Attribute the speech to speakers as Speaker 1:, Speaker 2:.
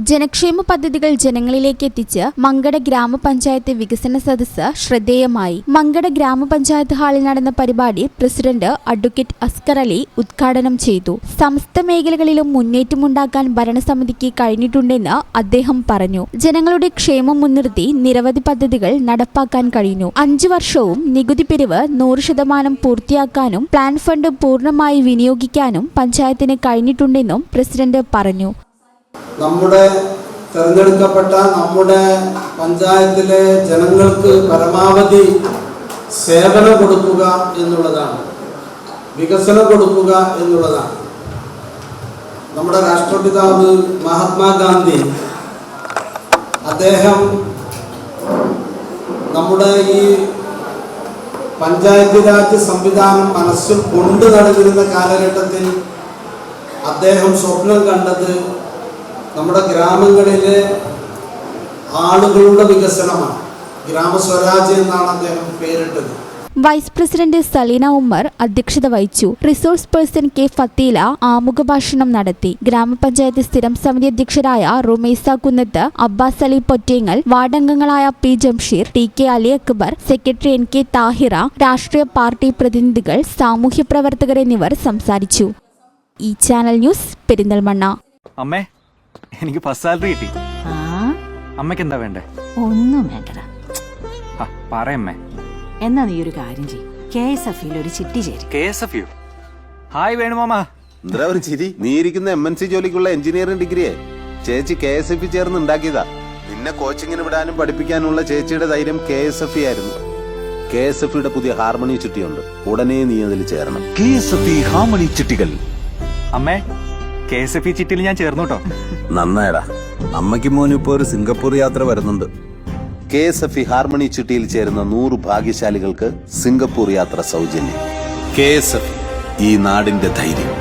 Speaker 1: ജനക്ഷേമ പദ്ധതികൾ ജനങ്ങളിലേക്ക് എത്തിച്ച് മങ്കട ഗ്രാമപഞ്ചായത്ത് വികസന സദസ്സ് ശ്രദ്ധേയമായി. മങ്കട ഗ്രാമപഞ്ചായത്ത് ഹാളിൽ നടന്ന പരിപാടി പ്രസിഡന്റ് അഡ്വക്കേറ്റ് അസ്കർ അലി ഉദ്ഘാടനം ചെയ്തു. സമസ്ത മേഖലകളിലും മുന്നേറ്റമുണ്ടാക്കാൻ ഭരണസമിതിക്ക് കഴിഞ്ഞിട്ടുണ്ടെന്ന് അദ്ദേഹം പറഞ്ഞു. ജനങ്ങളുടെ ക്ഷേമം മുൻനിർത്തി നിരവധി പദ്ധതികൾ നടപ്പാക്കാൻ കഴിഞ്ഞു. 5 വർഷവും നികുതി പിരിവ് 100% പൂർത്തിയാക്കാനും പ്ലാൻ ഫണ്ട് പൂർണ്ണമായി വിനിയോഗിക്കാനും പഞ്ചായത്തിന് കഴിഞ്ഞിട്ടുണ്ടെന്നും പ്രസിഡന്റ് പറഞ്ഞു.
Speaker 2: നമ്മുടെ തിരഞ്ഞെടുക്കപ്പെട്ട നമ്മുടെ പഞ്ചായത്തിലെ ജനങ്ങൾക്ക് പരമാവധി സേവനം കൊടുക്കുക എന്നുള്ളതാണ്, വികസനം കൊടുക്കുക എന്നുള്ളതാണ്. നമ്മുടെ രാഷ്ട്രപിതാവ് മഹാത്മാഗാന്ധി അദ്ദേഹം നമ്മുടെ ഈ പഞ്ചായത്ത് രാജ് സംവിധാനം മനസ്സിൽ കൊണ്ടു നടന്നിരുന്ന കാലഘട്ടത്തിൽ അദ്ദേഹം സ്വപ്നം കണ്ടത് നമ്മുടെ ഗ്രാമങ്ങളിലെ ആളുകളുടെ വികസനമാണ്. ഗ്രാമസ്വരാജ് എന്നാണ് അദ്ദേഹം പേരിട്ടത്.
Speaker 1: വൈസ് പ്രസിഡന്റ് സലീന ഉമ്മർ അധ്യക്ഷത വഹിച്ചു. റിസോഴ്സ് പേഴ്സൺ കെ ഫത്തീല ആമുഖ ഭാഷണം നടത്തി. ഗ്രാമപഞ്ചായത്ത് സ്ഥിരം സമിതി അധ്യക്ഷരായ റുമൈസ കുന്നത്ത്, അബ്ബാസ് അലി പൊറ്റേങ്ങൽ, വാർഡംഗങ്ങളായ P Jamsheer, T K Ali Akbar, secretary N K Thahira, രാഷ്ട്രീയ പാർട്ടി പ്രതിനിധികൾ, സാമൂഹ്യ പ്രവർത്തകർ എന്നിവർ സംസാരിച്ചു. ഈ ചാനൽ ന്യൂസ് പെരിന്തൽമണ്ണ.
Speaker 3: അമ്മേ, എനിക്ക് ഫസ്റ്റ് സാലറി കിട്ടി. അമ്മയ്ക്ക് എന്താ വേണ്ടേ?
Speaker 4: ഒന്നും വേണ്ടടാ.
Speaker 3: പറയമ്മേ.
Speaker 4: എന്നാ നീ ഒരു കാര്യം ചെയ്യും, KSF ഒരു ചിട്ടി ചേരും.
Speaker 3: KSF? ഹായ് വേണുമാമ.
Speaker 5: എന്താ ഒരു ചിരി? നീ ഇരിക്കുന്ന MNC ജോലിക്കുള്ള എഞ്ചിനീയറിംഗ് ഡിഗ്രിയെ ചേച്ചി KSF ചേർന്ന് ഉണ്ടാക്കിയതാ. നിന്നെ കോച്ചിങ്ങിന് വിടാനും പഠിപ്പിക്കാനുള്ള ചേച്ചിയുടെ ധൈര്യം KSF ആയിരുന്നു. KSF പുതിയ ഹാർമണി ചിട്ടിയുണ്ട്, ഉടനെ നീ അതിൽ ചേരണം.
Speaker 6: KSF ഹാർമണി ചിട്ടികൾ.
Speaker 3: അമ്മേ, KSF ചിട്ടിയിൽ ഞാൻ ചേർന്നു കേട്ടോ.
Speaker 5: നന്നായടാ. അമ്മയ്ക്ക് മോനും ഇപ്പോ ഒരു സിംഗപ്പൂർ യാത്ര വരുന്നുണ്ട്. KSF ഹാർമണി ചിട്ടിയിൽ ചേരുന്ന 100 ഭാഗ്യശാലികൾക്ക് സിംഗപ്പൂർ യാത്ര സൗജന്യം. KSF, ഈ നാടിന്റെ ധൈര്യം.